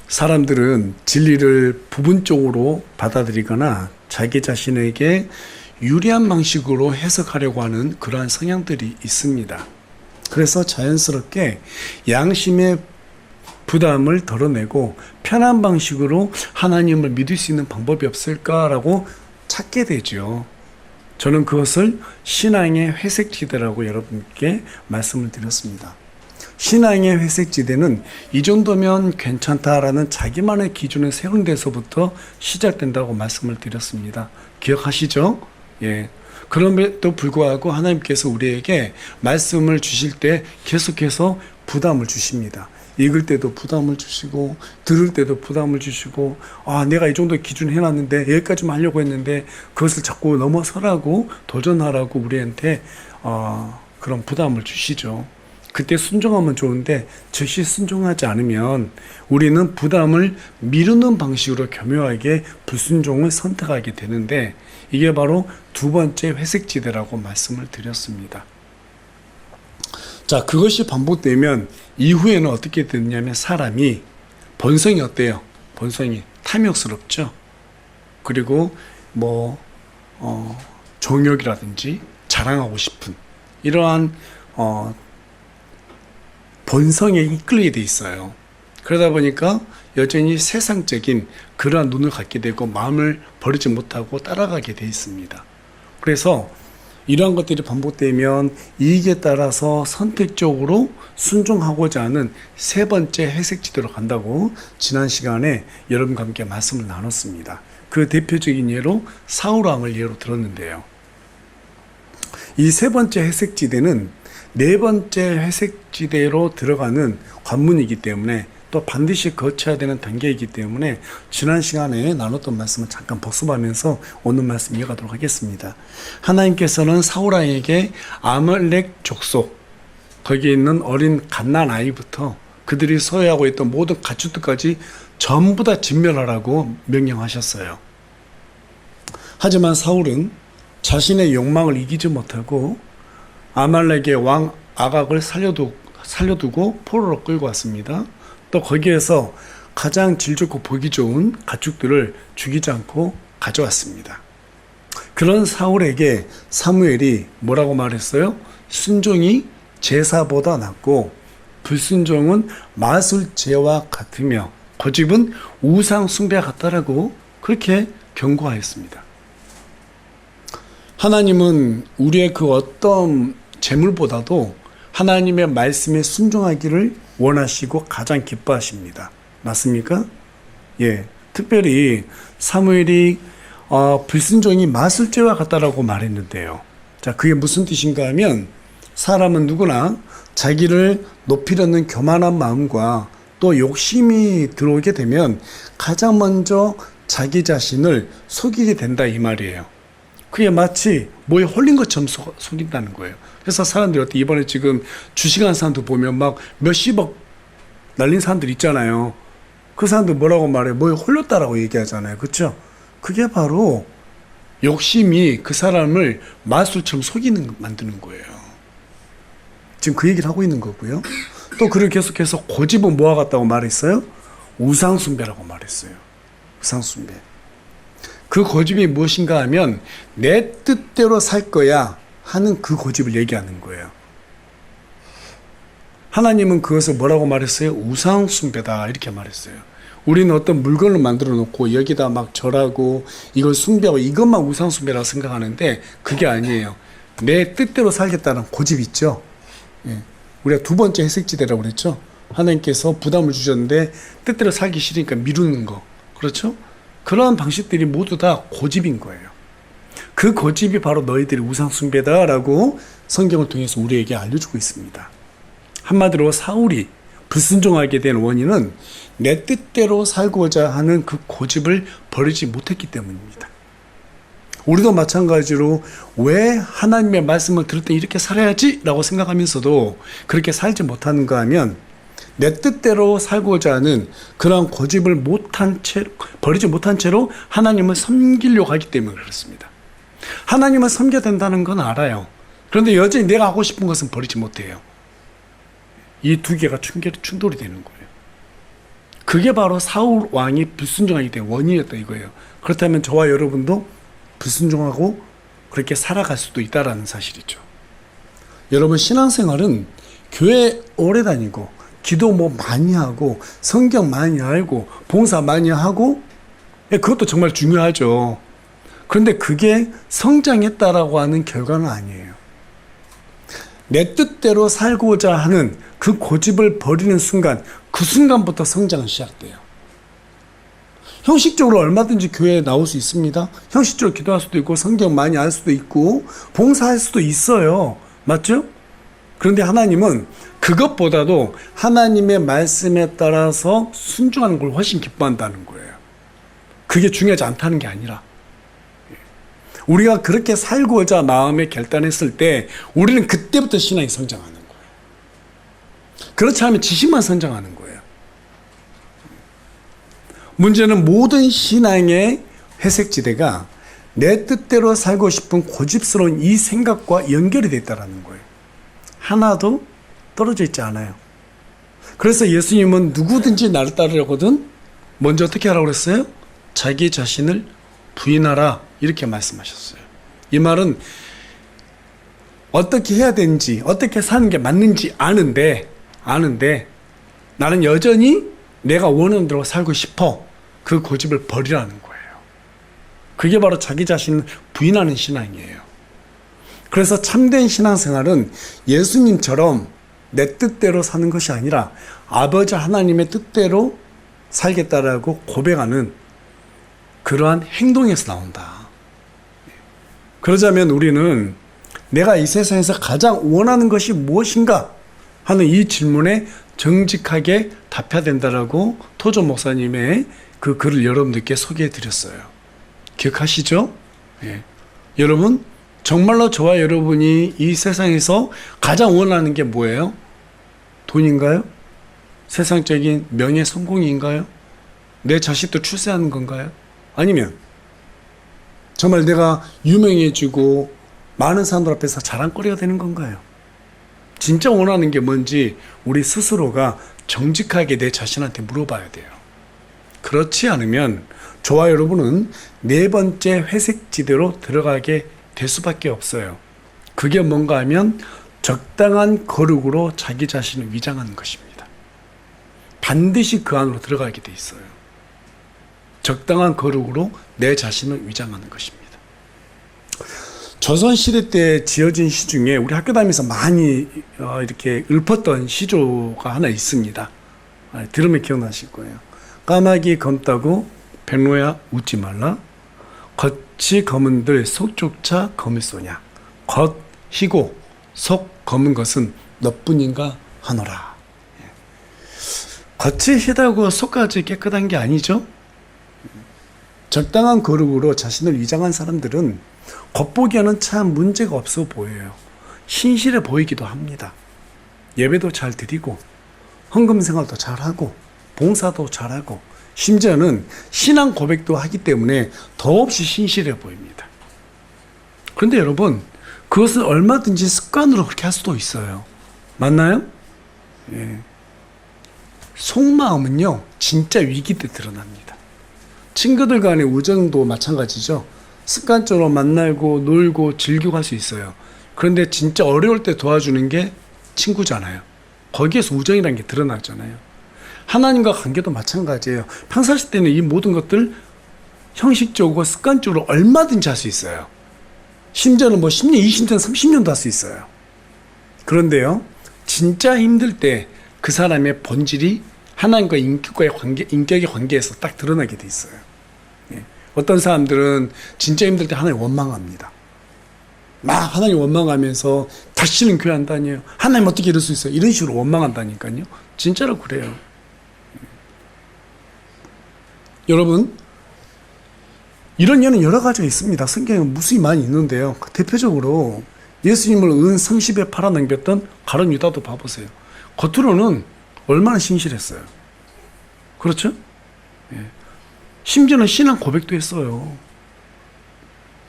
사람들은 진리를 부분적으로 받아들이거나 자기 자신에게 유리한 방식으로 해석하려고 하는 그러한 성향들이 있습니다. 그래서 자연스럽게 양심의 부담을 덜어내고 편한 방식으로 하나님을 믿을 수 있는 방법이 없을까라고 찾게 되죠. 저는 그것을 신앙의 회색지대라고 여러분께 말씀을 드렸습니다. 신앙의 회색지대는 이 정도면 괜찮다라는 자기만의 기준을 세운 데서부터 시작된다고 말씀을 드렸습니다. 기억하시죠? 예. 그럼에도 불구하고 하나님께서 우리에게 말씀을 주실 때 계속해서 부담을 주십니다. 읽을 때도 부담을 주시고 들을 때도 부담을 주시고 내가 이 정도 기준 해놨는데 여기까지만 하려고 했는데 그것을 자꾸 넘어서라고 도전하라고 우리한테 그런 부담을 주시죠. 그때 순종하면 좋은데 즉시 순종하지 않으면 우리는 부담을 미루는 방식으로 교묘하게 불순종을 선택하게 되는데 이게 바로 두 번째 회색지대라고 말씀을 드렸습니다. 자, 그것이 반복되면 이후에는 어떻게 되느냐면 사람이 본성이 어때요? 본성이 탐욕스럽죠. 그리고 정욕이라든지 자랑하고 싶은 이러한 본성에 이끌리게 돼 있어요. 그러다 보니까 여전히 세상적인 그러한 눈을 갖게 되고 마음을 버리지 못하고 따라가게 돼 있습니다. 그래서 이러한 것들이 반복되면 이익에 따라서 선택적으로 순종하고자 하는 세 번째 회색지대로 간다고 지난 시간에 여러분과 함께 말씀을 나눴습니다. 그 대표적인 예로 사울왕을 예로 들었는데요. 이 세 번째 회색지대는 네 번째 회색지대로 들어가는 관문이기 때문에 또 반드시 거쳐야 되는 단계이기 때문에 지난 시간에 나눴던 말씀을 잠깐 복습하면서 오늘 말씀 이어가도록 하겠습니다. 하나님께서는 사울왕에게 아말렉 족속, 거기에 있는 어린 갓난 아이부터 그들이 소유하고 있던 모든 가축들까지 전부 다 진멸하라고 명령하셨어요. 하지만 사울은 자신의 욕망을 이기지 못하고 아말렉의 왕 아각을 살려두고 포로로 끌고 왔습니다. 또 거기에서 가장 질 좋고 보기 좋은 가축들을 죽이지 않고 가져왔습니다. 그런 사울에게 사무엘이 뭐라고 말했어요? 순종이 제사보다 낫고 불순종은 마술제와 같으며 고집은 우상 숭배와 같다라고 그렇게 경고하였습니다. 하나님은 우리의 그 어떤 재물보다도 하나님의 말씀에 순종하기를 원하시고 가장 기뻐하십니다. 맞습니까? 예. 특별히 사무엘이 불순종이 마술죄와 같다라고 말했는데요. 자, 그게 무슨 뜻인가 하면 사람은 누구나 자기를 높이려는 교만한 마음과 또 욕심이 들어오게 되면 가장 먼저 자기 자신을 속이게 된다 이 말이에요. 그게 마치 뭐에 홀린 것처럼 속인다는 거예요. 그래서 사람들이 어때 이번에 지금 주식한 사람들 보면 막 몇십억 날린 사람들 있잖아요. 그 사람들 뭐라고 말해? 뭐에 홀렸다라고 얘기하잖아요. 그렇죠? 그게 바로 욕심이 그 사람을 마술처럼 만드는 거예요. 지금 그 얘기를 하고 있는 거고요. 또 그를 계속해서 고집은 뭐와 같다고 말했어요? 우상숭배라고 말했어요. 우상숭배. 그 고집이 무엇인가 하면 내 뜻대로 살 거야 하는 그 고집을 얘기하는 거예요. 하나님은 그것을 뭐라고 말했어요? 우상숭배다 이렇게 말했어요. 우리는 어떤 물건을 만들어 놓고 여기다 막 절하고 이걸 숭배하고 이것만 우상숭배라고 생각하는데 그게 아니에요. 내 뜻대로 살겠다는 고집 있죠. 예. 우리가 두 번째 회색지대라고 그랬죠. 하나님께서 부담을 주셨는데 뜻대로 살기 싫으니까 미루는 거. 그렇죠? 그러한 방식들이 모두 다 고집인 거예요. 그 고집이 바로 너희들이 우상숭배다라고 성경을 통해서 우리에게 알려주고 있습니다. 한마디로 사울이 불순종하게 된 원인은 내 뜻대로 살고자 하는 그 고집을 버리지 못했기 때문입니다. 우리도 마찬가지로 왜 하나님의 말씀을 들을 때 이렇게 살아야지 라고 생각하면서도 그렇게 살지 못하는가 하면 내 뜻대로 살고자 하는 그런 고집을 버리지 못한 채로 하나님을 섬기려고 하기 때문에 그렇습니다. 하나님을 섬겨야 된다는 건 알아요. 그런데 여전히 내가 하고 싶은 것은 버리지 못해요. 이 두 개가 충돌이 되는 거예요. 그게 바로 사울 왕이 불순종하게 된 원인이었다 이거예요. 그렇다면 저와 여러분도 불순종하고 그렇게 살아갈 수도 있다라는 사실이죠. 여러분, 신앙생활은 교회 오래 다니고 기도 뭐 많이 하고 성경 많이 알고 봉사 많이 하고 그것도 정말 중요하죠. 그런데 그게 성장했다라고 하는 결과는 아니에요. 내 뜻대로 살고자 하는 그 고집을 버리는 순간, 그 순간부터 성장은 시작돼요. 형식적으로 얼마든지 교회에 나올 수 있습니다. 형식적으로 기도할 수도 있고 성경 많이 알 수도 있고 봉사할 수도 있어요. 맞죠? 그런데 하나님은 그것보다도 하나님의 말씀에 따라서 순종하는 걸 훨씬 기뻐한다는 거예요. 그게 중요하지 않다는 게 아니라, 우리가 그렇게 살고자 마음에 결단했을 때 우리는 그때부터 신앙이 성장하는 거예요. 그렇지 않으면 지식만 성장하는 거예요. 문제는 모든 신앙의 회색지대가 내 뜻대로 살고 싶은 고집스러운 이 생각과 연결이 되어 있다는 거예요. 하나도 떨어져 있지 않아요. 그래서 예수님은 누구든지 나를 따르려거든 먼저 어떻게 하라고 그랬어요? 자기 자신을 부인하라, 이렇게 말씀하셨어요. 이 말은 어떻게 해야 되는지, 어떻게 사는 게 맞는지 아는데 나는 여전히 내가 원하는 대로 살고 싶어. 그 고집을 버리라는 거예요. 그게 바로 자기 자신을 부인하는 신앙이에요. 그래서 참된 신앙생활은 예수님처럼 내 뜻대로 사는 것이 아니라 아버지 하나님의 뜻대로 살겠다라고 고백하는 그러한 행동에서 나온다. 그러자면 우리는 내가 이 세상에서 가장 원하는 것이 무엇인가 하는 이 질문에 정직하게 답해야 된다라고 토조 목사님의 그 글을 여러분들께 소개해 드렸어요. 기억하시죠? 예. 여러분, 정말로 저와 여러분이 이 세상에서 가장 원하는 게 뭐예요? 돈인가요? 세상적인 명예 성공인가요? 내 자식도 출세하는 건가요? 아니면 정말 내가 유명해지고 많은 사람들 앞에서 자랑거리가 되는 건가요? 진짜 원하는 게 뭔지 우리 스스로가 정직하게 내 자신한테 물어봐야 돼요. 그렇지 않으면 저와 여러분은 네 번째 회색지대로 들어가게 될 수밖에 없어요. 그게 뭔가 하면 적당한 거룩으로 자기 자신을 위장하는 것입니다. 반드시 그 안으로 들어가게 돼 있어요. 적당한 거룩으로 내 자신을 위장하는 것입니다. 조선시대 때 지어진 시 중에 우리 학교 다니면서 많이 이렇게 읊었던 시조가 하나 있습니다. 들으면 기억나실 거예요. 까마귀 검다고 백로야 웃지 말라. 겉이 검은들 속조차 검을 쏘냐. 겉 희고 속 검은 것은 너뿐인가 하노라. 겉이 희다고 속까지 깨끗한 게 아니죠. 적당한 거룩으로 자신을 위장한 사람들은 겉보기에는 참 문제가 없어 보여요. 신실해 보이기도 합니다. 예배도 잘 드리고 헌금 생활도 잘하고 봉사도 잘하고 심지어는 신앙 고백도 하기 때문에 더없이 신실해 보입니다. 그런데 여러분, 그것을 얼마든지 습관으로 그렇게 할 수도 있어요. 맞나요? 예. 속마음은요, 진짜 위기 때 드러납니다. 친구들 간의 우정도 마찬가지죠. 습관적으로 만나고 놀고 즐기고 할 수 있어요. 그런데 진짜 어려울 때 도와주는 게 친구잖아요. 거기에서 우정이라는 게 드러나잖아요. 하나님과 관계도 마찬가지예요. 평상시 때는 이 모든 것들 형식적으로 습관적으로 얼마든지 할 수 있어요. 심지어는 뭐 10년, 20년, 30년도 할 수 있어요. 그런데요, 진짜 힘들 때 그 사람의 본질이 하나님과 인격의 관계에서 딱 드러나게 돼 있어요. 예. 어떤 사람들은 진짜 힘들 때 하나님 원망합니다. 막 하나님 원망하면서 다시는 교회 안 다녀요. 하나님 어떻게 이럴 수 있어요? 이런 식으로 원망한다니까요. 진짜로 그래요. 여러분, 이런 예는 여러 가지가 있습니다. 성경에 무수히 많이 있는데요. 대표적으로 예수님을 은 성십에 팔아넘겼던 가룟 유다도 봐보세요. 겉으로는 얼마나 신실했어요. 그렇죠? 예. 심지어는 신앙 고백도 했어요.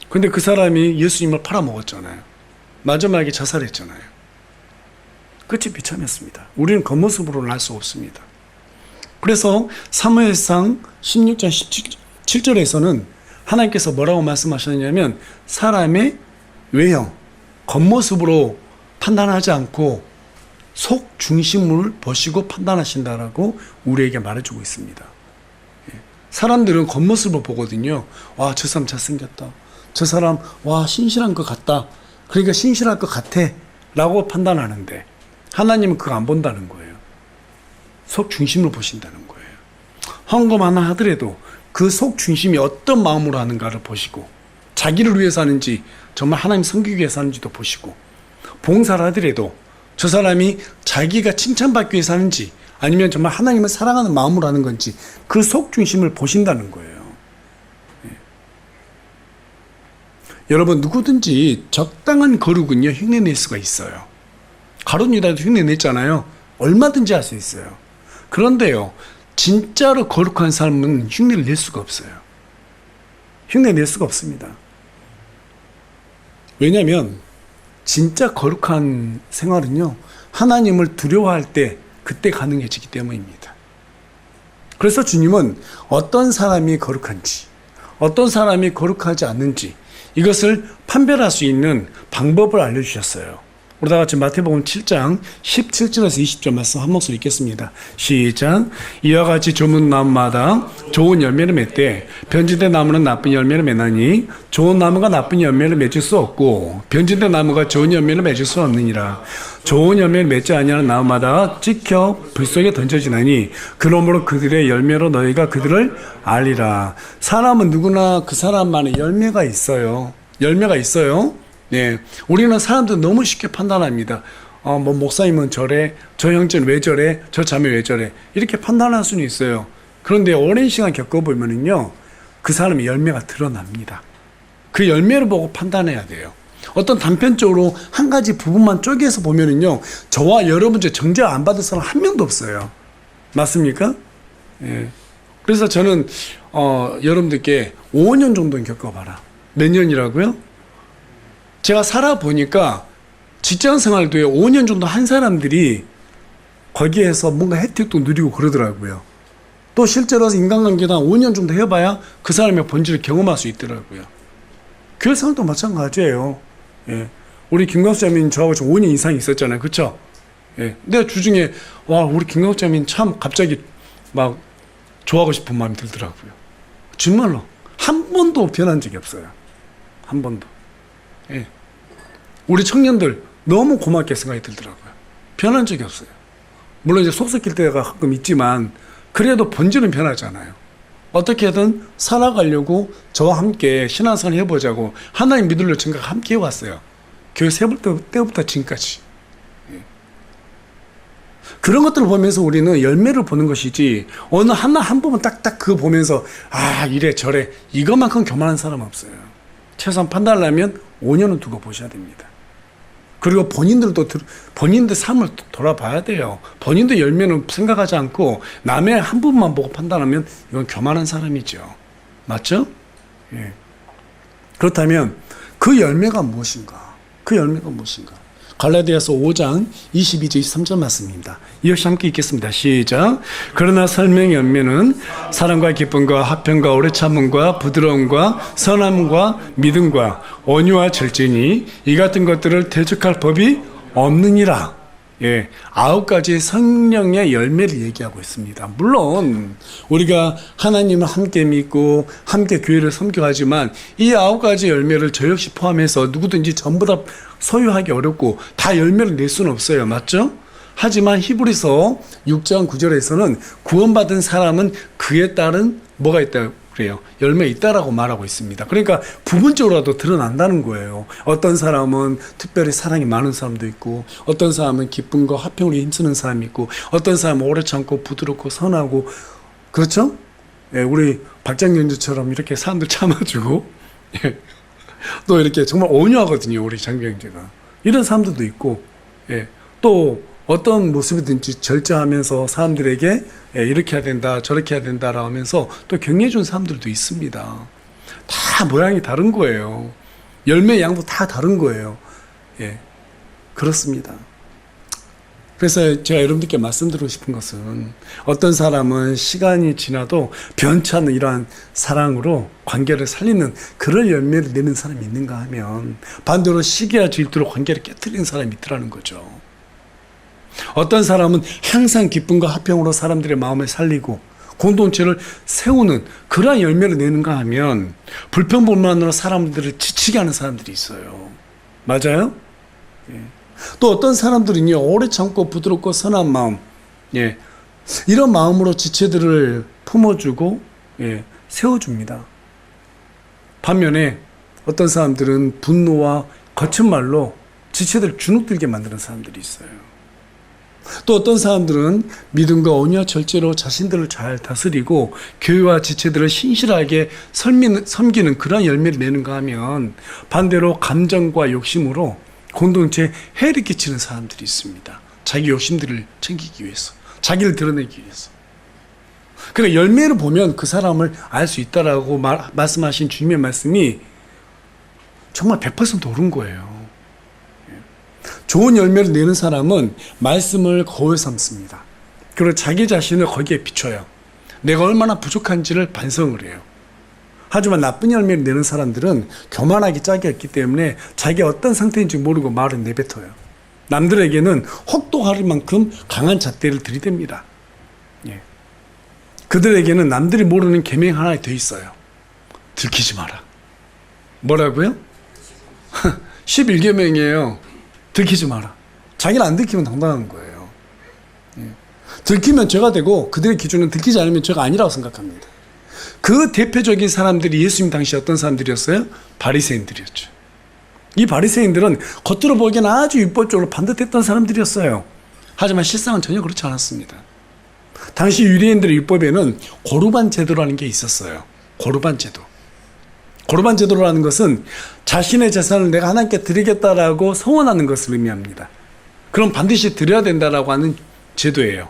근데 그 사람이 예수님을 팔아먹었잖아요. 마지막에 자살했잖아요. 끝이 비참했습니다. 우리는 겉모습으로는 알 수 없습니다. 그래서 사무엘상 16장 17절에서는 하나님께서 뭐라고 말씀하셨냐면 사람의 외형, 겉모습으로 판단하지 않고 속 중심을 보시고 판단하신다라고 우리에게 말해주고 있습니다. 사람들은 겉모습을 보거든요. 와, 저 사람 잘생겼다. 저 사람, 와, 신실한 것 같다. 그러니까 신실할 것 같아. 라고 판단하는데 하나님은 그거 안 본다는 거예요. 속 중심을 보신다는 거예요. 헌금 하나 하더라도 그 속 중심이 어떤 마음으로 하는가를 보시고 자기를 위해서 하는지 정말 하나님 섬기기 위해서 하는지도 보시고 봉사를 하더라도 저 사람이 자기가 칭찬받기 위해서 하는지 아니면 정말 하나님을 사랑하는 마음으로 하는 건지 그 속 중심을 보신다는 거예요. 예. 여러분 누구든지 적당한 거룩은요 흉내낼 수가 있어요. 가룟 유다도 흉내냈잖아요. 얼마든지 할 수 있어요. 그런데요 진짜로 거룩한 삶은 흉내를 낼 수가 없어요. 흉내낼 수가 없습니다. 왜냐하면 진짜 거룩한 생활은요 하나님을 두려워할 때 그때 가능해지기 때문입니다. 그래서 주님은 어떤 사람이 거룩한지 어떤 사람이 거룩하지 않는지 이것을 판별할 수 있는 방법을 알려주셨어요. 우리 다 같이 마태복음 7장 17절에서 20절 말씀 한 목소리 읽겠습니다. 시작. 이와 같이 좋은 나무마다 좋은 열매를 맺되 변질된 나무는 나쁜 열매를 맺나니 좋은 나무가 나쁜 열매를 맺을 수 없고 변질된 나무가 좋은 열매를 맺을 수 없느니라. 좋은 열매를 맺지 아니하는 나무마다 찍혀 불 속에 던져지나니 그러므로 그들의 열매로 너희가 그들을 알리라. 사람은 누구나 그 사람만의 열매가 있어요. 열매가 있어요. 네, 우리는 사람들 너무 쉽게 판단합니다. 뭐 목사님은 저래, 저 형제는 왜 저래, 저 자매 왜 저래 이렇게 판단할 수는 있어요. 그런데 오랜 시간 겪어보면은요, 그 사람의 열매가 드러납니다. 그 열매를 보고 판단해야 돼요. 어떤 단편적으로 한 가지 부분만 쪼개서 보면은요, 저와 여러분 중 정죄 안 받을 사람 한 명도 없어요. 맞습니까? 예. 그래서 저는 여러분들께 5년 정도는 겪어봐라. 몇 년이라고요? 제가 살아보니까 직장 생활도에 5년 정도 한 사람들이 거기에서 뭔가 혜택도 누리고 그러더라고요. 또 실제로 인간관계도 한 5년 정도 해봐야 그 사람의 본질을 경험할 수 있더라고요. 교회 생활도 마찬가지예요. 예. 우리 김광수 자매님 저하고 5년 이상 있었잖아요. 그쵸? 예. 내가 주중에 와 우리 김광수 자매님 참 갑자기 막 좋아하고 싶은 마음이 들더라고요. 정말로 한 번도 변한 적이 없어요. 한 번도. 예. 우리 청년들 너무 고맙게 생각이 들더라고요. 변한 적이 없어요. 물론 이제 속 섞일 때가 가끔 있지만 그래도 본질은 변하잖아요. 어떻게든 살아가려고 저와 함께 신앙생활 해보자고 하나님 믿으려 생각 함께 해왔어요. 교회 세볼 때부터 지금까지. 예. 그런 것들을 보면서 우리는 열매를 보는 것이지 어느 하나 한 부분 딱딱 그거 보면서 아 이래 저래 이것만큼 교만한 사람은 없어요. 최소한 판단하려면 5년은 두고 보셔야 됩니다. 그리고 본인들 삶을 돌아봐야 돼요. 본인도 열매는 생각하지 않고 남의 한 부분만 보고 판단하면 이건 교만한 사람이죠. 맞죠? 예. 그렇다면 그 열매가 무엇인가? 그 열매가 무엇인가? 갈라디아서 5장 22절 23절 말씀입니다. 이것이 함께 읽겠습니다. 시작. 그러나 설명의 열매는 사랑과 기쁨과 화평과 오래 참음과 부드러움과 선함과 믿음과 온유와 절제니 이 같은 것들을 대적할 법이 없느니라. 예, 9가지 성령의 열매를 얘기하고 있습니다. 물론 우리가 하나님을 함께 믿고 함께 교회를 섬겨하지만 이 9가지 열매를 저 역시 포함해서 누구든지 전부 다 소유하기 어렵고 다 열매를 낼 수는 없어요. 맞죠? 하지만 히브리서 6장 9절에서는 구원받은 사람은 그에 따른 뭐가 있다 그래요. 열매 있다라고 말하고 있습니다. 그러니까 부분적으로라도 드러난다는 거예요. 어떤 사람은 특별히 사랑이 많은 사람도 있고 어떤 사람은 기쁨과 화평으로 힘쓰는 사람이 있고 어떤 사람은 오래 참고 부드럽고 선하고 그렇죠? 예, 우리 박장경제처럼 이렇게 사람들 참아주고 예, 또 이렇게 정말 온유하거든요. 우리 장경제가. 이런 사람들도 있고 예, 또 어떤 모습이든지 절제하면서 사람들에게 이렇게 해야 된다 저렇게 해야 된다라고 하면서 또 격려해 준 사람들도 있습니다. 다 모양이 다른 거예요. 열매 양도 다 다른 거예요. 예, 그렇습니다. 그래서 제가 여러분들께 말씀드리고 싶은 것은 어떤 사람은 시간이 지나도 변치 않는 이러한 사랑으로 관계를 살리는 그런 열매를 내는 사람이 있는가 하면 반대로 시기와 질투로 관계를 깨트리는 사람이 있더라는 거죠. 어떤 사람은 항상 기쁨과 화평으로 사람들의 마음을 살리고 공동체를 세우는 그러한 열매를 내는가 하면 불평불만으로 사람들을 지치게 하는 사람들이 있어요. 맞아요? 예. 또 어떤 사람들은요, 오래 참고 부드럽고 선한 마음, 예, 이런 마음으로 지체들을 품어주고, 예, 세워줍니다. 반면에 어떤 사람들은 분노와 거친 말로 지체들을 주눅들게 만드는 사람들이 있어요. 또 어떤 사람들은 믿음과 온유와 절제로 자신들을 잘 다스리고 교회와 지체들을 신실하게 섬기는 그런 열매를 내는가 하면 반대로 감정과 욕심으로 공동체에 해를 끼치는 사람들이 있습니다. 자기 욕심들을 챙기기 위해서, 자기를 드러내기 위해서. 그러니까 열매를 보면 그 사람을 알 수 있다라고 말씀하신 주님의 말씀이 정말 100% 옳은 거예요. 좋은 열매를 내는 사람은 말씀을 거울 삼습니다. 그리고 자기 자신을 거기에 비춰요. 내가 얼마나 부족한지를 반성을 해요. 하지만 나쁜 열매를 내는 사람들은 교만하기 짝이 없기 때문에 자기가 어떤 상태인지 모르고 말을 내뱉어요. 남들에게는 혹독할 만큼 강한 잣대를 들이댑니다. 예. 그들에게는 남들이 모르는 계명 하나 더 있어요. 들키지 마라. 뭐라고요? 11계명이에요. 들키지 마라. 자기는 안 들키면 당당한 거예요. 예. 들키면 죄가 되고 그들의 기준은 들키지 않으면 죄가 아니라고 생각합니다. 그 대표적인 사람들이 예수님 당시 어떤 사람들이었어요? 바리새인들이었죠. 이 바리새인들은 겉으로 보기에는 아주 율법적으로 반듯했던 사람들이었어요. 하지만 실상은 전혀 그렇지 않았습니다. 당시 유대인들의 율법에는 고르반 제도라는 게 있었어요. 고르반 제도. 고르반 제도라는 것은 자신의 재산을 내가 하나님께 드리겠다라고 서원하는 것을 의미합니다. 그럼 반드시 드려야 된다라고 하는 제도예요.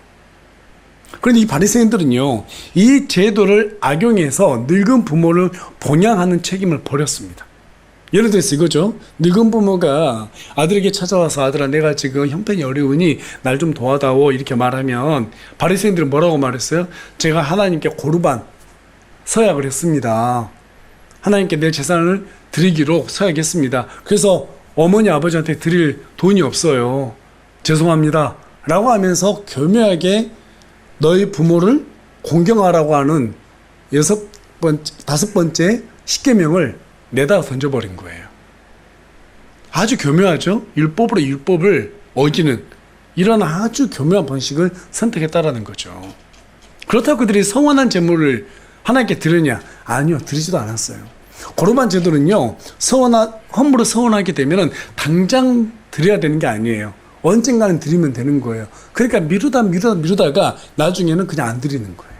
그런데 이 바리새인들은요, 이 제도를 악용해서 늙은 부모를 봉양하는 책임을 버렸습니다. 예를 들어서 이거죠. 늙은 부모가 아들에게 찾아와서 아들아 내가 지금 형편이 어려우니 날 좀 도와다오 이렇게 말하면 바리새인들은 뭐라고 말했어요? 제가 하나님께 고르반 서약을 했습니다. 하나님께 내 재산을 드리기로 서약했습니다. 그래서 어머니 아버지한테 드릴 돈이 없어요. 죄송합니다. 라고 하면서 교묘하게 너희 부모를 공경하라고 하는 다섯 번째 십계명을 내다 던져버린 거예요. 아주 교묘하죠? 율법으로 율법을 어기는 이런 아주 교묘한 방식을 선택했다라는 거죠. 그렇다고 그들이 성원한 제물을 하나님께 드렸냐? 아니요, 드리지도 않았어요. 고르반 제도는요, 헌물을 서원하게 되면 당장 드려야 되는 게 아니에요. 언젠가는 드리면 되는 거예요. 그러니까 미루다가 나중에는 그냥 안 드리는 거예요.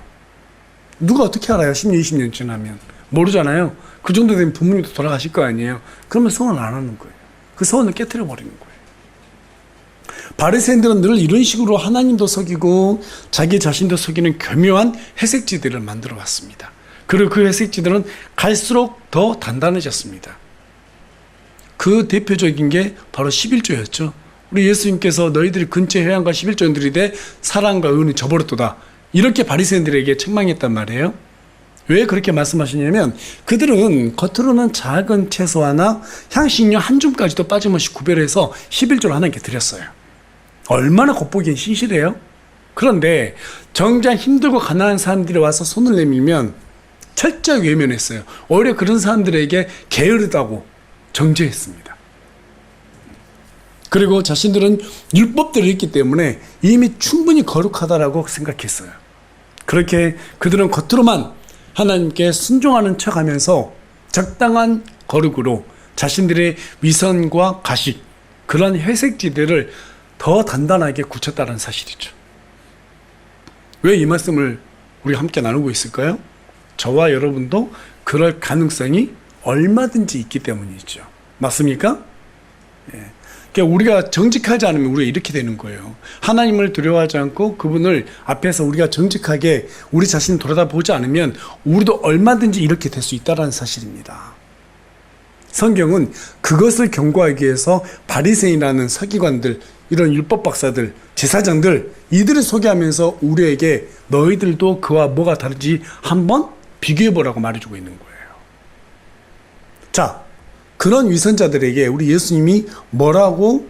누가 어떻게 알아요? 10년, 20년 지나면. 모르잖아요. 그 정도 되면 부모님도 돌아가실 거 아니에요. 그러면 서원을 안 하는 거예요. 그 서원을 깨트려 버리는 거예요. 바리새인들은 늘 이런 식으로 하나님도 속이고 자기 자신도 속이는 교묘한 회색지들을 만들어 왔습니다. 그리고 그 회색지들은 갈수록 더 단단해졌습니다. 그 대표적인 게 바로 11조였죠. 우리 예수님께서 너희들이 근처에 회양과 11조 드리되 사랑과 의는 저버렸도다. 이렇게 바리새인들에게 책망했단 말이에요. 왜 그렇게 말씀하시냐면 그들은 겉으로는 작은 채소 하나, 향신료 한 줌까지도 빠짐없이 구별해서 11조를 하나님께 드렸어요. 얼마나 겉보기엔 신실해요? 그런데 정작 힘들고 가난한 사람들이 와서 손을 내밀면 철저히 외면했어요. 오히려 그런 사람들에게 게으르다고 정죄했습니다. 그리고 자신들은 율법대로 했기 때문에 이미 충분히 거룩하다라고 생각했어요. 그렇게 그들은 겉으로만 하나님께 순종하는 척하면서 적당한 거룩으로 자신들의 위선과 가식, 그런 회색지대를 더 단단하게 굳혔다는 사실이죠. 왜 이 말씀을 우리가 함께 나누고 있을까요? 저와 여러분도 그럴 가능성이 얼마든지 있기 때문이죠. 맞습니까? 예. 그러니까 우리가 정직하지 않으면 우리가 이렇게 되는 거예요. 하나님을 두려워하지 않고 그분을 앞에서 우리가 정직하게 우리 자신을 돌아다보지 않으면 우리도 얼마든지 이렇게 될 수 있다는 사실입니다. 성경은 그것을 경고하기 위해서 바리새인이라는 서기관들 이런 율법 박사들, 제사장들, 이들을 소개하면서 우리에게 너희들도 그와 뭐가 다른지 한번 비교해보라고 말해주고 있는 거예요. 자, 그런 위선자들에게 우리 예수님이 뭐라고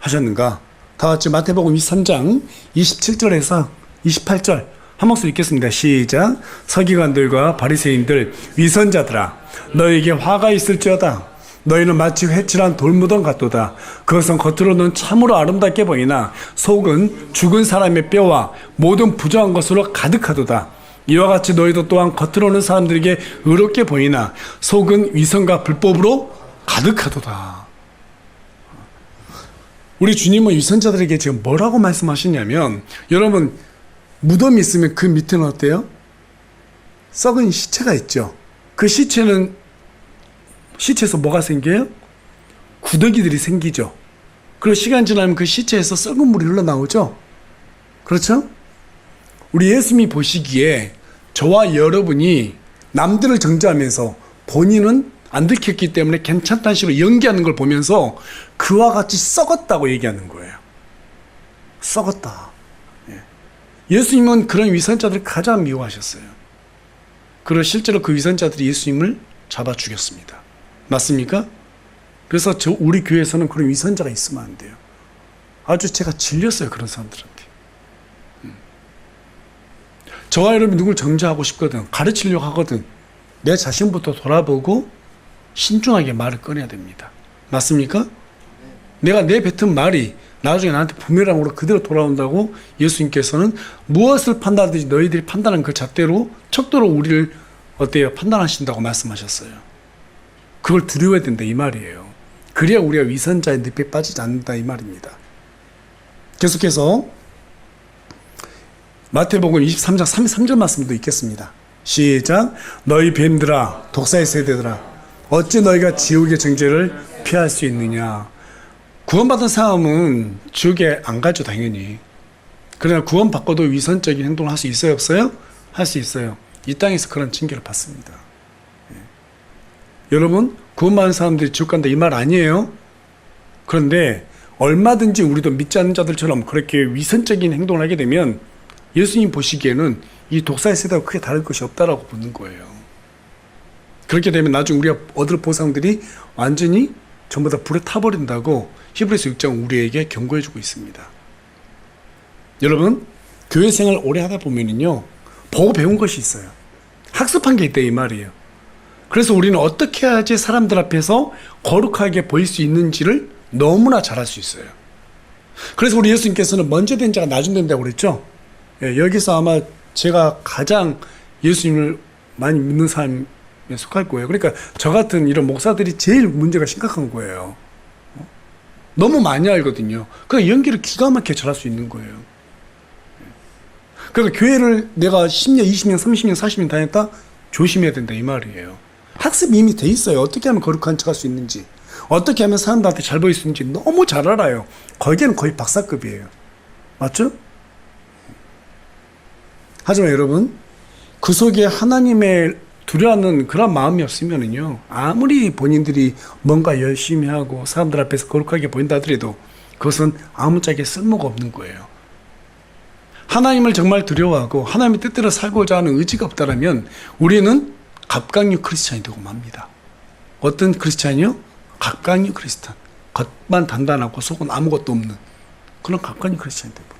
하셨는가? 다 같이 마태복음 23장 27절에서 28절 한 목소리 읽겠습니다. 시작. 서기관들과 바리새인들, 위선자들아, 너에게 화가 있을지어다. 너희는 마치 회칠한 돌무덤 같도다. 그것은 겉으로는 참으로 아름답게 보이나 속은 죽은 사람의 뼈와 모든 부정한 것으로 가득하도다. 이와 같이 너희도 또한 겉으로는 사람들에게 의롭게 보이나 속은 위선과 불법으로 가득하도다. 우리 주님은 위선자들에게 지금 뭐라고 말씀하시냐면, 여러분, 무덤이 있으면 그 밑에는 어때요? 썩은 시체가 있죠. 그 시체에서 뭐가 생겨요? 구더기들이 생기죠. 그리고 시간 지나면 그 시체에서 썩은 물이 흘러나오죠. 그렇죠? 우리 예수님이 보시기에 저와 여러분이 남들을 정죄하면서 본인은 안 들켰기 때문에 괜찮다는 식으로 연기하는 걸 보면서 그와 같이 썩었다고 얘기하는 거예요. 썩었다. 예수님은 그런 위선자들을 가장 미워하셨어요. 그리고 실제로 그 위선자들이 예수님을 잡아 죽였습니다. 맞습니까? 그래서 우리 교회에서는 그런 위선자가 있으면 안 돼요. 아주 제가 질렸어요, 그런 사람들한테. 저와 여러분이 누굴 정죄하고 싶거든, 가르치려고 하거든, 내 자신부터 돌아보고 신중하게 말을 꺼내야 됩니다. 맞습니까? 내가 내 뱉은 말이 나중에 나한테 부메랑으로 그대로 돌아온다고 예수님께서는 무엇을 판단하든지 너희들이 판단한 그 잣대로 척도로 우리를 어때요? 판단하신다고 말씀하셨어요. 그걸 두려워야 된다 이 말이에요. 그래야 우리가 위선자의 늪에 빠지지 않는다 이 말입니다. 계속해서 마태복음 23장 33절 말씀도 읽겠습니다. 시작. 너희 뱀들아, 독사의 세대들아, 어찌 너희가 지옥의 정죄를 피할 수 있느냐. 구원받은 사람은 지옥에 안 가죠, 당연히. 그러나 구원받고도 위선적인 행동을 할 수 있어요, 없어요? 할 수 있어요. 이 땅에서 그런 징계를 받습니다. 여러분, 구원받은 사람들이 지옥 간다 이 말 아니에요? 그런데 얼마든지 우리도 믿지 않는 자들처럼 그렇게 위선적인 행동을 하게 되면 예수님 보시기에는 이 독사의 세대와 크게 다를 것이 없다라고 보는 거예요. 그렇게 되면 나중에 우리가 얻을 보상들이 완전히 전부 다 불에 타버린다고 히브리서 6장 우리에게 경고해주고 있습니다. 여러분, 교회 생활 오래 하다 보면은요, 보고 배운 것이 있어요. 학습한 게 있다 이 말이에요. 그래서 우리는 어떻게 해야지 사람들 앞에서 거룩하게 보일 수 있는지를 너무나 잘할 수 있어요. 그래서 우리 예수님께서는 먼저 된 자가 나중 된다고 그랬죠. 여기서 아마 제가 가장 예수님을 많이 믿는 사람에 속할 거예요. 그러니까 저 같은 이런 목사들이 제일 문제가 심각한 거예요. 너무 많이 알거든요. 그러니까 연기를 기가 막히게 잘할 수 있는 거예요. 그러니까 교회를 내가 10년, 20년, 30년, 40년 다녔다? 조심해야 된다 이 말이에요. 학습이 이미 돼 있어요. 어떻게 하면 거룩한 척 할 수 있는지, 어떻게 하면 사람들한테 잘 보일 수 있는지 너무 잘 알아요. 거기에는 거의 박사급이에요. 맞죠? 하지만 여러분, 그 속에 하나님의 두려워하는 그런 마음이 없으면은요, 아무리 본인들이 뭔가 열심히 하고 사람들 앞에서 거룩하게 보인다 하더라도 그것은 아무짝에 쓸모가 없는 거예요. 하나님을 정말 두려워하고 하나님의 뜻대로 살고자 하는 의지가 없다면 우리는 갑각류 크리스찬이 되고 맙니다. 어떤 크리스찬이요? 갑각류 크리스찬. 겉만 단단하고 속은 아무것도 없는 그런 갑각류 크리스찬이 되버려요.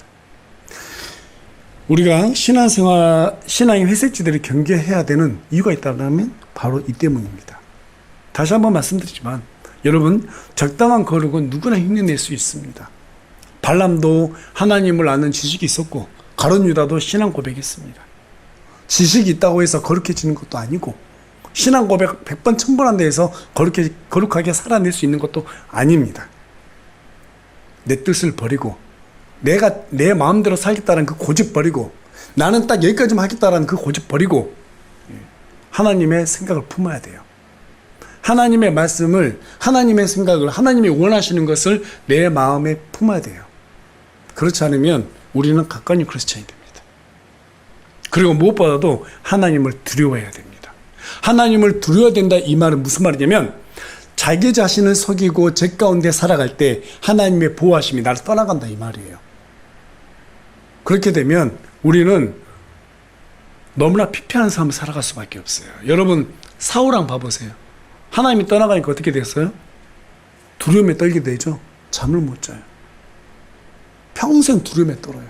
우리가 신앙의 회색지대를 경계해야 되는 이유가 있다면 바로 이 때문입니다. 다시 한번 말씀드리지만 여러분, 적당한 거룩은 누구나 흉내낼 수 있습니다. 발람도 하나님을 아는 지식이 있었고 가룟 유다도 신앙 고백했습니다. 지식이 있다고 해서 거룩해지는 것도 아니고 신앙 고백 100번 1000번 한다 해서 거룩하게 살아낼 수 있는 것도 아닙니다. 내 뜻을 버리고 내가 내 마음대로 살겠다는 그 고집 버리고 나는 딱 여기까지만 하겠다라는 그 고집 버리고 하나님의 생각을 품어야 돼요. 하나님의 말씀을, 하나님의 생각을, 하나님이 원하시는 것을 내 마음에 품어야 돼요. 그렇지 않으면 우리는 각각의 크리스찬이 됩니다. 그리고 무엇보다도 하나님을 두려워해야 됩니다. 하나님을 두려워야 된다 이 말은 무슨 말이냐면 자기 자신을 속이고 죄 가운데 살아갈 때 하나님의 보호하심이 나를 떠나간다 이 말이에요. 그렇게 되면 우리는 너무나 피폐한 삶을 살아갈 수밖에 없어요. 여러분 사울왕 봐보세요. 하나님이 떠나가니까 어떻게 됐어요? 두려움에 떨게 되죠. 잠을 못 자요. 평생 두려움에 떨어요.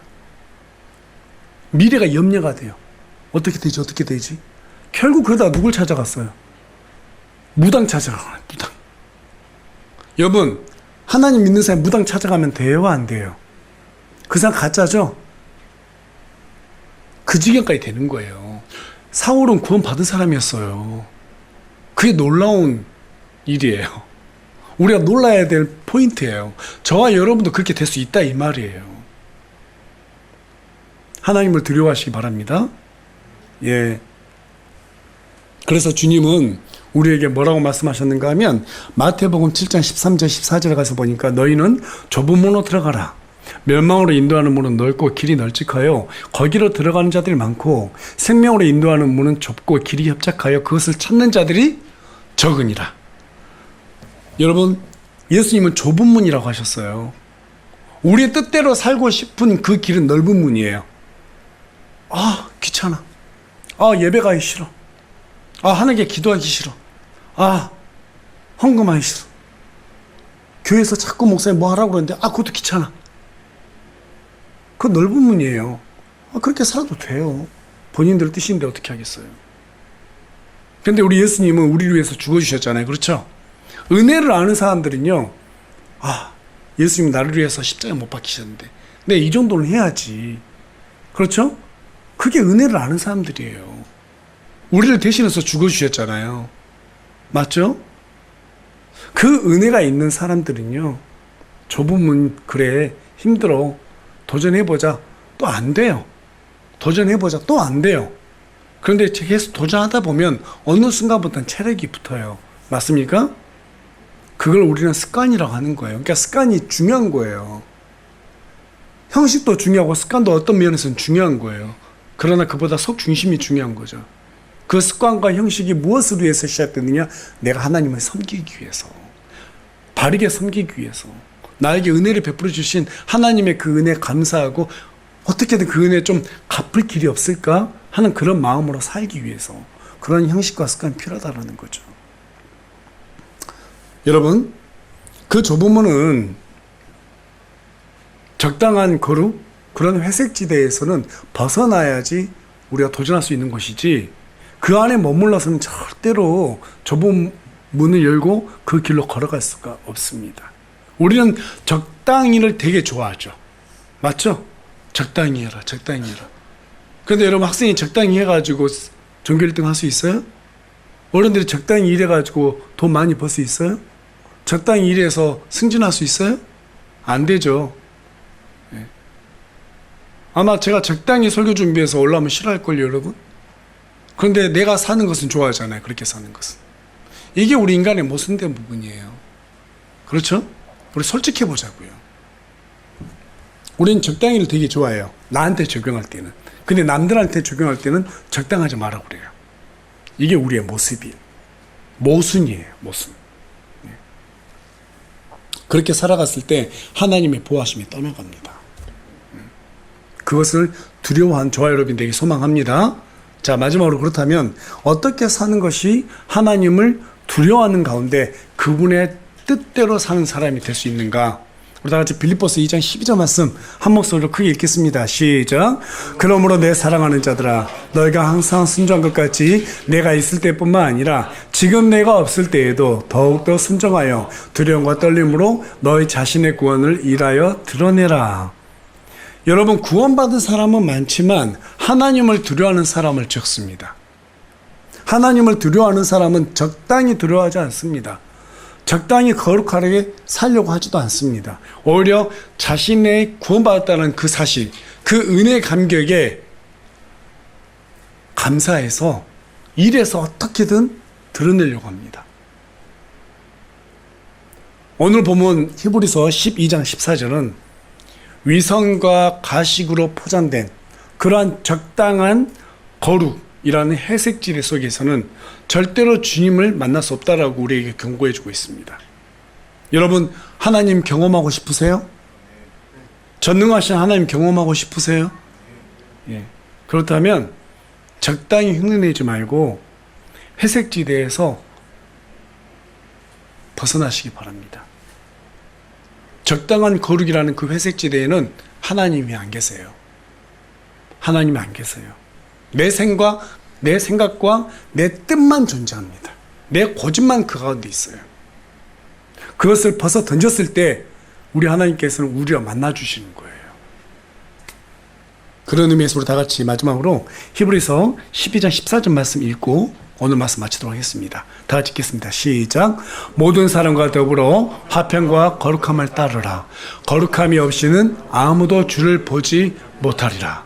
미래가 염려가 돼요. 어떻게 되지? 어떻게 되지? 결국 그러다가 누굴 찾아갔어요? 무당 찾아가요. 무당. 여러분 하나님 믿는 사람 무당 찾아가면 돼요? 안 돼요? 그 사람 가짜죠? 그 지경까지 되는 거예요. 사울은 구원받은 사람이었어요. 그게 놀라운 일이에요. 우리가 놀라야 될 포인트예요. 저와 여러분도 그렇게 될 수 있다 이 말이에요. 하나님을 두려워하시기 바랍니다. 예. 그래서 주님은 우리에게 뭐라고 말씀하셨는가 하면 마태복음 7장 13절 14절에 가서 보니까 너희는 좁은 문으로 들어가라. 멸망으로 인도하는 문은 넓고 길이 널찍하여 거기로 들어가는 자들이 많고 생명으로 인도하는 문은 좁고 길이 협착하여 그것을 찾는 자들이 적으니라. 여러분 예수님은 좁은 문이라고 하셨어요. 우리의 뜻대로 살고 싶은 그 길은 넓은 문이에요. 아 귀찮아. 아 예배 가기 싫어. 아 하나님께 기도하기 싫어. 아 헌금하기 싫어. 교회에서 자꾸 목사님 뭐 하라고 그러는데 아 그것도 귀찮아. 그 넓은 문이에요. 아, 그렇게 살아도 돼요. 본인들 뜻인데 어떻게 하겠어요. 근데 우리 예수님은 우리를 위해서 죽어주셨잖아요. 그렇죠? 은혜를 아는 사람들은요, 아 예수님이 나를 위해서 십자가에 못 박히셨는데 네, 이 정도는 해야지. 그렇죠? 그게 은혜를 아는 사람들이에요. 우리를 대신해서 죽어주셨잖아요. 맞죠? 그 은혜가 있는 사람들은요, 좁은 문, 그래, 힘들어. 도전해보자. 또 안 돼요. 도전해보자. 또 안 돼요. 그런데 계속 도전하다 보면 어느 순간부터는 체력이 붙어요. 맞습니까? 그걸 우리는 습관이라고 하는 거예요. 그러니까 습관이 중요한 거예요. 형식도 중요하고 습관도 어떤 면에서는 중요한 거예요. 그러나 그보다 속 중심이 중요한 거죠. 그 습관과 형식이 무엇을 위해서 시작되느냐? 내가 하나님을 섬기기 위해서, 바르게 섬기기 위해서, 나에게 은혜를 베풀어 주신 하나님의 그 은혜에 감사하고 어떻게든 그 은혜에 좀 갚을 길이 없을까 하는 그런 마음으로 살기 위해서 그런 형식과 습관이 필요하다는 거죠. 여러분, 그 좁은 문은 적당한 거룩, 그런 회색지대에서는 벗어나야지 우리가 도전할 수 있는 것이지, 그 안에 머물러서는 절대로 좁은 문을 열고 그 길로 걸어갈 수가 없습니다. 우리는 적당히를 되게 좋아하죠. 맞죠? 적당히 해라, 적당히 해라. 그런데 여러분, 학생이 적당히 해가지고 전교 1등 할 수 있어요? 어른들이 적당히 일해가지고 돈 많이 벌 수 있어요? 적당히 일해서 승진할 수 있어요? 안 되죠. 네. 아마 제가 적당히 설교 준비해서 올라오면 싫어할걸요, 여러분? 그런데 내가 사는 것은 좋아하잖아요. 그렇게 사는 것은. 이게 우리 인간의 모순된 부분이에요. 그렇죠? 우리 솔직해 보자고요. 우리는 적당히를 되게 좋아해요. 나한테 적용할 때는. 근데 남들한테 적용할 때는 적당하지 말라고 그래요. 이게 우리의 모습이에요. 모순이에요. 모순. 네. 그렇게 살아갔을 때 하나님의 보호하심이 떠나갑니다. 그것을 두려워한 저와 여러분이 되게 소망합니다. 자, 마지막으로 그렇다면 어떻게 사는 것이 하나님을 두려워하는 가운데 그분의 뜻대로 사는 사람이 될 수 있는가? 우리 다 같이 빌립보서 2장 12절 말씀 한 목소리로 크게 읽겠습니다. 시작. 그러므로 내 사랑하는 자들아, 너희가 항상 순종한 것 같이 내가 있을 때뿐만 아니라 지금 내가 없을 때에도 더욱더 순종하여 두려움과 떨림으로 너희 자신의 구원을 일하여 드러내라. 여러분, 구원받은 사람은 많지만 하나님을 두려워하는 사람을 적습니다. 하나님을 두려워하는 사람은 적당히 두려워하지 않습니다. 적당히 거룩하게 살려고 하지도 않습니다. 오히려 자신의 구원받았다는 그 사실, 그 은혜의 감격에 감사해서 일에서 어떻게든 드러내려고 합니다. 오늘 보면 히브리서 12장 14절은 위선과 가식으로 포장된 그러한 적당한 거룩, 이라는 회색지대 속에서는 절대로 주님을 만날 수 없다라고 우리에게 경고해 주고 있습니다. 여러분, 하나님 경험하고 싶으세요? 전능하신 하나님 경험하고 싶으세요? 예. 그렇다면 적당히 흉내내지 말고 회색지대에서 벗어나시기 바랍니다. 적당한 거룩이라는 그 회색지대에는 하나님이 안 계세요. 하나님이 안 계세요. 내 생각과 내 뜻만 존재합니다. 내 고집만 그 가운데 있어요. 그것을 벗어 던졌을 때 우리 하나님께서는 우리와 만나 주시는 거예요. 그런 의미에서 우리 다 같이 마지막으로 히브리서 12장 14절 말씀 읽고 오늘 말씀 마치도록 하겠습니다. 다 같이 읽겠습니다. 시작. 모든 사람과 더불어 화평과 거룩함을 따르라. 거룩함이 없이는 아무도 주를 보지 못하리라.